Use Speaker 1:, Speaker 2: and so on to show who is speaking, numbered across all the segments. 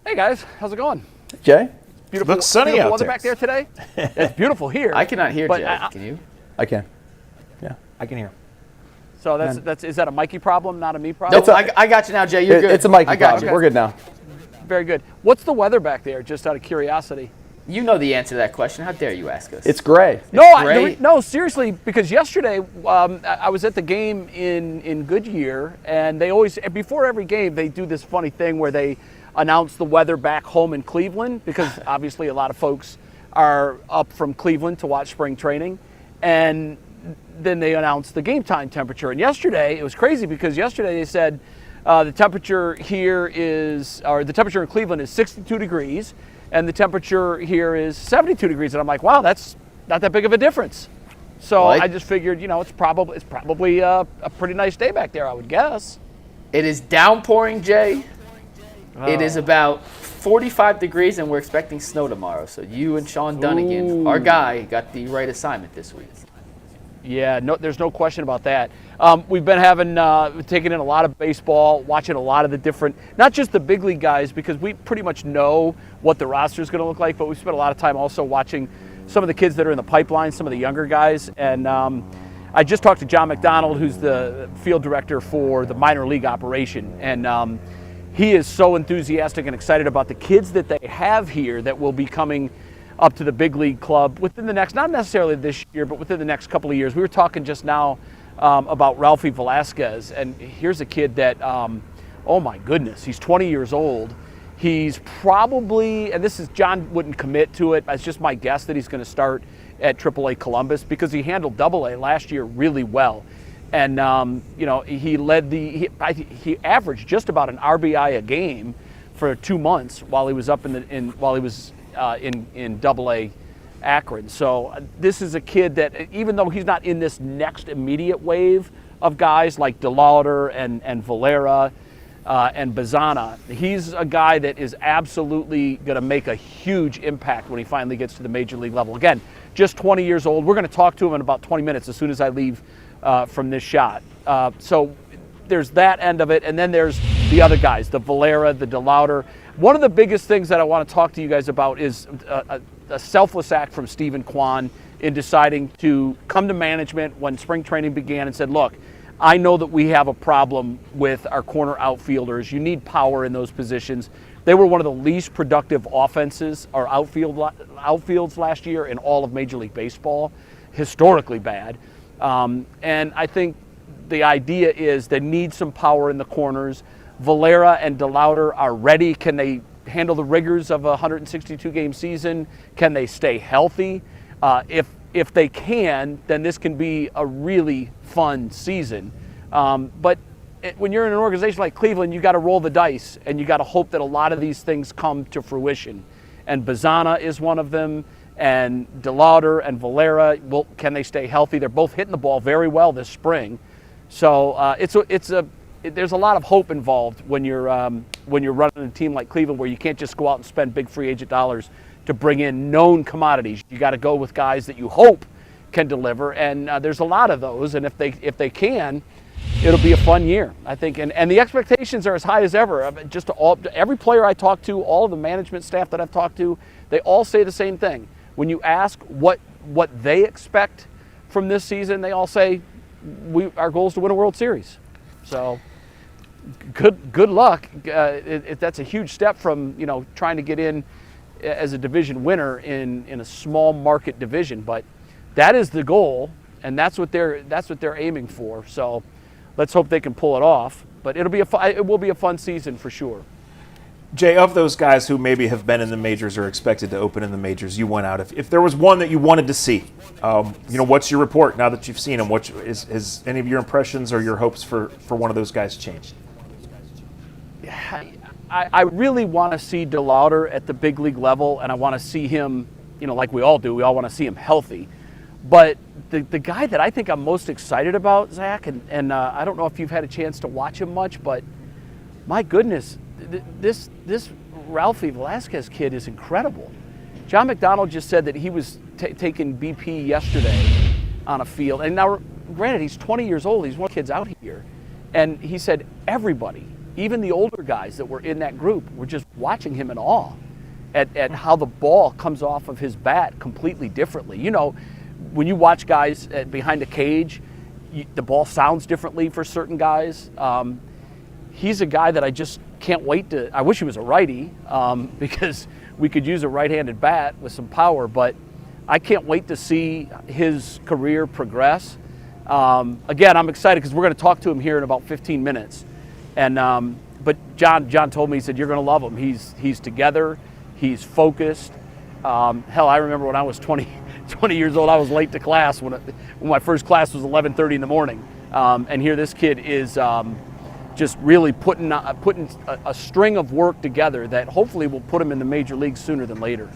Speaker 1: Hey guys, how's it going?
Speaker 2: Jay?
Speaker 1: Beautiful,
Speaker 3: Looks sunny
Speaker 1: beautiful
Speaker 3: out
Speaker 1: weather
Speaker 3: there.
Speaker 1: back there today. It's beautiful here.
Speaker 4: I cannot hear
Speaker 1: but
Speaker 4: Jay. Can you?
Speaker 2: I can. Yeah.
Speaker 3: I can hear.
Speaker 1: So is that a Mikey problem, not a me problem?
Speaker 4: Nope, I got you now, Jay. You're good.
Speaker 2: It's a Mikey
Speaker 4: I got
Speaker 2: problem.
Speaker 4: you.
Speaker 2: We're good now.
Speaker 1: Very good. What's the weather back there, just out of curiosity?
Speaker 4: You know the answer to that question. How dare you ask us?
Speaker 2: It's gray.
Speaker 1: No, seriously, because yesterday I was at the game in Goodyear, and they always, before every game, they do this funny thing where they announce the weather back home in Cleveland, because obviously a lot of folks are up from Cleveland to watch spring training, and then they announce the game time temperature. And yesterday, it was crazy because yesterday they said the temperature the temperature in Cleveland is 62 degrees, and the temperature here is 72 degrees. And I'm like, wow, that's not that big of a difference. So I just figured, it's probably a pretty nice day back there, I would guess.
Speaker 4: It is downpouring, Jay. It is about 45 degrees, and we're expecting snow tomorrow. So you and Sean Dunnigan, our guy, got the right assignment this week.
Speaker 1: Yeah, no, there's no question about that. We've been taking in a lot of baseball, watching a lot of the different, not just the big league guys, because we pretty much know what the roster is going to look like, but we spent a lot of time also watching some of the kids that are in the pipeline, some of the younger guys. And I just talked to John McDonald, who's the field director for the minor league operation. And he is so enthusiastic and excited about the kids that they have here that will be coming up to the big league club within the next, not necessarily this year, but within the next couple of years. We were talking just now about Ralphie Velasquez, and here's a kid that, oh my goodness, he's 20 years old. He's probably, and John wouldn't commit to it, it's just my guess that he's going to start at AAA Columbus because he handled AA last year really well. And, he averaged just about an RBI a game for 2 months while he was up in AA Akron. So this is a kid that, even though he's not in this next immediate wave of guys like DeLauder and Valera and Bazana, he's a guy that is absolutely going to make a huge impact when he finally gets to the major league level. Again, just 20 years old. We're going to talk to him in about 20 minutes as soon as I leave from this shot. So there's that end of it, and then there's the other guys, the Valera, the DeLauder. One of the biggest things that I want to talk to you guys about is a selfless act from Steven Kwan in deciding to come to management when spring training began and said, look, I know that we have a problem with our corner outfielders. You need power in those positions. They were one of the least productive offenses or outfields last year in all of Major League Baseball, historically bad. And I think the idea is they need some power in the corners. Valera and DeLauder are ready. Can they handle the rigors of a 162-game season? Can they stay healthy? If they can, then this can be a really fun season. But when you're in an organization like Cleveland, you got to roll the dice, and you got to hope that a lot of these things come to fruition. And Bazana is one of them, and DeLauder and Valera. Well, can they stay healthy? They're both hitting the ball very well this spring. So there's a lot of hope involved when you're running a team like Cleveland, where you can't just go out and spend big free agent dollars to bring in known commodities. You got to go with guys that you hope can deliver, and there's a lot of those. And if they can, it'll be a fun year, I think. And the expectations are as high as ever. Just every player I talk to, all of the management staff that I've talked to, they all say the same thing. When you ask what they expect from this season, they all say our goal is to win a World Series. So good luck. That's a huge step from trying to get in as a division winner in a small market division, but that is the goal, and that's what they're aiming for. So let's hope they can pull it off. But it will be a fun season for sure.
Speaker 3: Jay, of those guys who maybe have been in the majors or expected to open in the majors, you went out. If there was one that you wanted to see, what's your report now that you've seen him? Is any of your impressions or your hopes for one of those guys changed?
Speaker 1: I really want to see DeLauder at the big league level, and I want to see him, like we all do. We all want to see him healthy. But the guy that I think I'm most excited about, Zach, and I don't know if you've had a chance to watch him much, but my goodness, this Ralphie Velasquez kid is incredible. John McDonald just said that he was taking BP yesterday on a field. And now, granted, he's 20 years old. He's one of the kids out here. And he said everybody even the older guys that were in that group were just watching him in awe at how the ball comes off of his bat completely differently. You know, when you watch guys behind a cage, the ball sounds differently for certain guys. He's a guy that I just can't wait to. I wish he was a righty because we could use a right-handed bat with some power, but I can't wait to see his career progress. Again, I'm excited because we're going to talk to him here in about 15 minutes. And but John told me, he said, you're going to love him. He's together. He's focused. Hell, I remember when I was 20 years old, I was late to class when my first class was 11:30 in the morning. And here this kid is just really putting a string of work together that hopefully will put him in the major leagues sooner than later.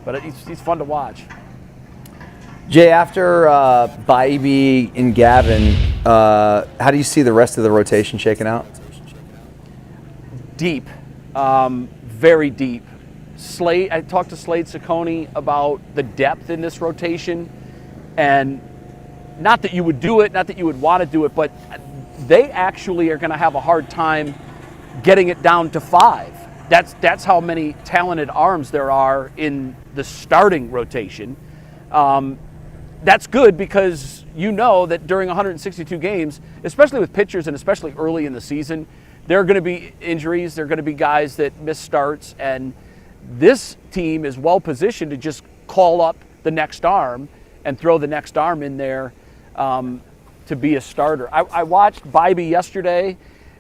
Speaker 1: But he's fun to watch.
Speaker 2: Jay, after Bybee and Gavin, how do you see the rest of the rotation shaking out?
Speaker 1: Deep, very deep. I talked to Slade Ciccone about the depth in this rotation, and not that you would do it, not that you would want to do it, but they actually are going to have a hard time getting it down to 5. That's how many talented arms there are in the starting rotation. That's good because you know that during 162 games, especially with pitchers and especially early in the season, there are going to be injuries, there are going to be guys that miss starts, and this team is well positioned to just call up the next arm and throw the next arm in there to be a starter. I watched Bybee yesterday.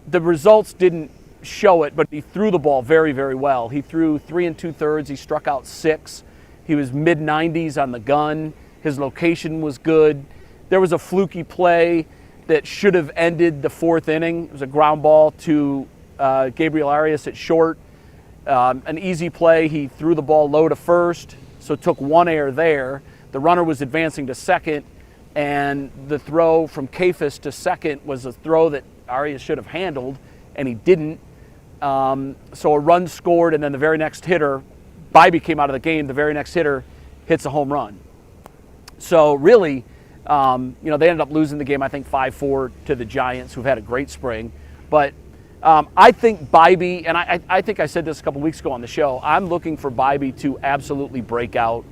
Speaker 1: The results didn't show it, but he threw the ball very, very well. He threw 3 2/3. He struck out 6. He was mid-90s on the gun. His location was good. There was a fluky play that should have ended the 4th inning. It was a ground ball to Gabriel Arias at short. An easy play. He threw the ball low to first, so took 1 error there. The runner was advancing to second, and the throw from Kafis to second was a throw that Arias should have handled, and he didn't. So a run scored, and then the very next hitter, Bybee came out of the game. The very next hitter hits a home run. So really, they ended up losing the game, I think 5-4 to the Giants, who've had a great spring. But I think Bybee, and I think I said this a couple weeks ago on the show, I'm looking for Bybee to absolutely break out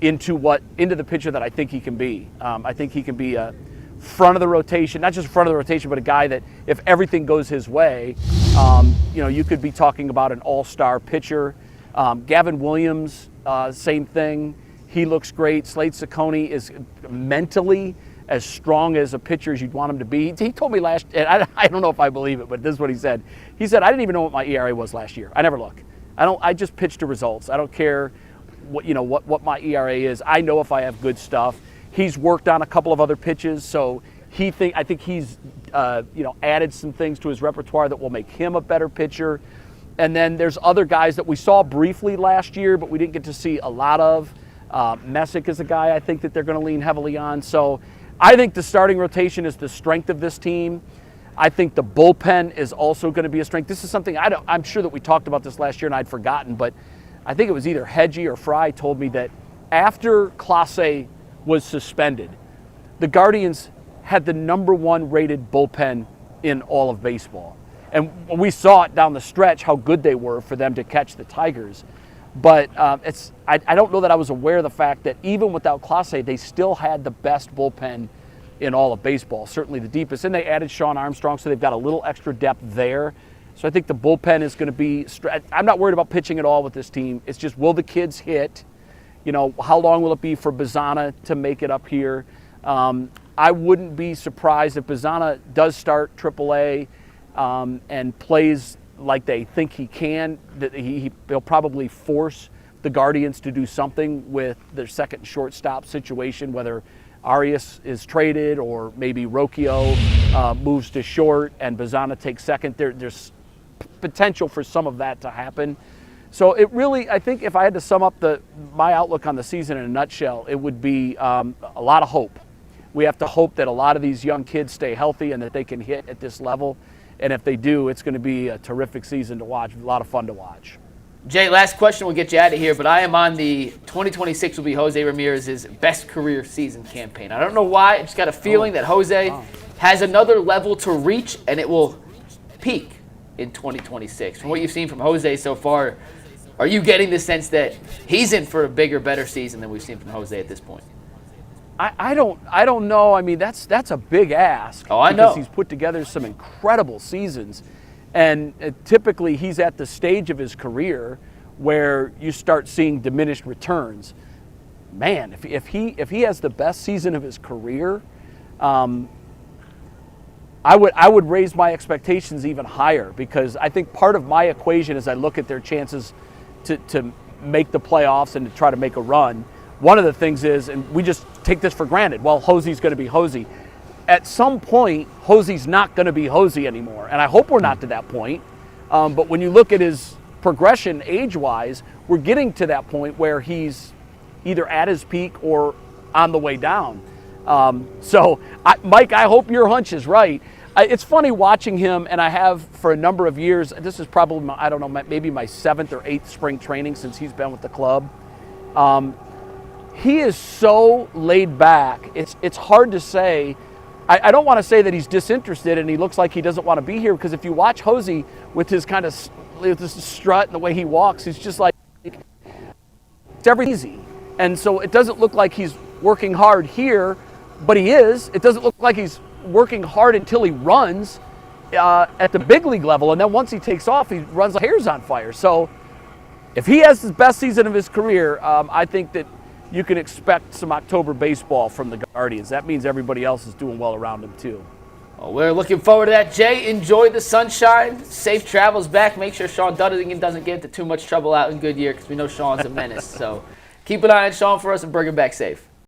Speaker 1: into the pitcher that I think he can be. I think he can be a front of the rotation, not just front of the rotation, but a guy that if everything goes his way, you could be talking about an all-star pitcher. Gavin Williams, same thing. He looks great. Slade Ciccone is mentally as strong as a pitcher as you'd want him to be. He told me and I don't know if I believe it, but this is what he said. He said, I didn't even know what my ERA was last year. I never look. I just pitch to results. I don't care what my ERA is. I know if I have good stuff. He's worked on a couple of other pitches, so I think he's added some things to his repertoire that will make him a better pitcher. And then there's other guys that we saw briefly last year, but we didn't get to see a lot of. Messick is a guy I think that they're going to lean heavily on. So I think the starting rotation is the strength of this team. I think the bullpen is also going to be a strength. This is something I'm sure that we talked about this last year and I'd forgotten, but I think it was either Hedgie or Fry told me that after Clase was suspended, the Guardians had the #1 rated bullpen in all of baseball. And we saw it down the stretch how good they were for them to catch the Tigers. But I don't know that I was aware of the fact that even without Clase, they still had the best bullpen in all of baseball, certainly the deepest. And they added Sean Armstrong, so they've got a little extra depth there. So I think the bullpen is going to be – I'm not worried about pitching at all with this team. It's just, will the kids hit? How long will it be for Bazzana to make it up here? I wouldn't be surprised if Bazzana does start AAA and plays – like they think he can, that he'll probably force the Guardians to do something with their second shortstop situation, whether Arias is traded or maybe Rocchio moves to short and Bazzana takes second. There's potential for some of that to happen. So it really, I think if I had to sum up my outlook on the season in a nutshell, it would be a lot of hope. We have to hope that a lot of these young kids stay healthy and that they can hit at this level. And if they do, it's going to be a terrific season to watch, a lot of fun to watch.
Speaker 4: Jay, last question, we'll get you out of here, but I am on the 2026 will be Jose Ramirez's best career season campaign. I don't know why, I just got a feeling that Jose has another level to reach and it will peak in 2026? From what you've seen from Jose so far, are you getting the sense that he's in for a bigger, better season than we've seen from Jose at this point?
Speaker 1: I don't know. I mean, that's a big ask.
Speaker 4: Oh, I know.
Speaker 1: Because he's put together some incredible seasons, and typically he's at the stage of his career where you start seeing diminished returns. Man, if he has the best season of his career, I would raise my expectations even higher, because I think part of my equation as I look at their chances to make the playoffs and to try to make a run, one of the things is, and we just take this for granted, well, Jose's going to be Jose. At some point, Jose's not going to be Jose anymore, and I hope we're not to that point. But when you look at his progression age-wise, we're getting to that point where he's either at his peak or on the way down. Mike, I hope your hunch is right. It's funny watching him, and I have for a number of years. This is probably, maybe my 7th or 8th spring training since he's been with the club. He is so laid back. It's hard to say. I don't want to say that he's disinterested and he looks like he doesn't want to be here, because if you watch Jose with his kind of with this strut and the way he walks, he's just like, it's everything easy. And so it doesn't look like he's working hard here, but he is. It doesn't look like he's working hard until he runs at the big league level, and then once he takes off, he runs like hair's on fire. So if he has his best season of his career, I think that you can expect some October baseball from the Guardians. That means everybody else is doing well around him too.
Speaker 4: Well, we're looking forward to that. Jay, enjoy the sunshine. Safe travels back. Make sure Sean Dunnigan doesn't get into too much trouble out in Goodyear, because we know Sean's a menace. So keep an eye on Sean for us and bring him back safe.